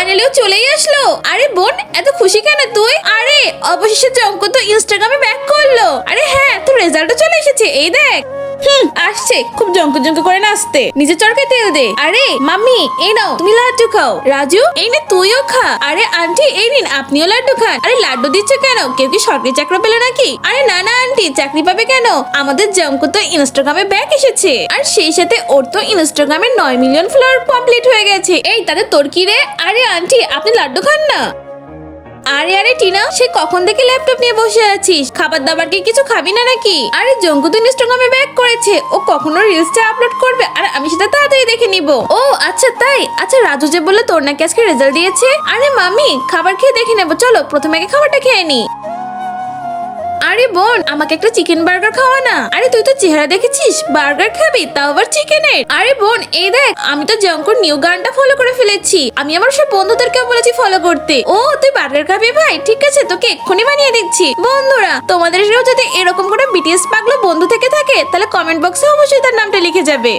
ফাইনালিও চলেই আসলো। আরে বোন, এত খুশি কেন তুই? আরে অবশেষে জঙ্কুক তো ইনস্টাগ্রামে ব্যাক করলো। আরে হ্যাঁ, তোর রেজাল্টও চলে এসেছে, এই দেখ। আসছে খুব জঙ্ক করে নাচতে, নিজে চরকায় তেল দে। আরে মাম্মি এই নাও, তুমি লাড্ডু খাও। রাজু এই নে, তুইও খা। আরে আন্টি এই নিন, আপনিও লাড্ডু খান। আরে লাড্ডু দিচ্ছ কেন? কেউ কি সরকারি চাকরি পেলে নাকি? আরে না না আন্টি, চাকরি পাবে কেন? আমাদের জঙ্কুক তো ইনস্টাগ্রামে ব্যাক এসেছে, আর সেই সাথে ওর তো ইনস্টাগ্রামে 9 মিলিয়ন ফলোয়ার কমপ্লিট হয়ে গেছে। এই তাদের তোর কি রে? আরে আন্টি আপনি লাড্ডু খান না। আরে আরে টিনা, সে কখন থেকে ল্যাপটপ নিয়ে বসে আছিস? খাবার দাবার কি কিছু খাবি না নাকি? আরে জঙ্কু তো ইনস্টাগ্রামে ব্যাক করেছে, ও কখনো রিলসটা আপলোড করবে আর আমি সেটা তাড়াতাড়ি দেখে নিব। ও আচ্ছা তাই। আচ্ছা রাজু যে বললো তোর নাকি আজকে রেজাল্ট দিয়েছে। আরে মামি খাবার খেয়ে দেখে নেবো, চলো প্রথমে আগে খাবারটা খেয়ে নি। আরে বোন, আমাকে একটা চিকেন বার্গার খাওয়া না। আরে তুই তো চেহারা দেখেছিস, বার্গার খাবি, তাও আবার চিকেনের। আরে বোন এই দেখ, আমি তো জঙ্কুর নিউ গানটা ফলো করে ফেলেছি। আমি আমার সব বন্ধুদেরকেও বলেছি ফলো করতে। ও তুই বার্গার খাবি ভাই? ঠিক আছে, তোকে এক্ষুনি বানিয়ে দিচ্ছি। বন্ধুরা তোমাদেরও যদি এরকম করে বিটিএস পাগলো বন্ধু থেকে থাকে, তাহলে কমেন্ট বক্সে অবশ্যই তার নামটা লিখে যাবে।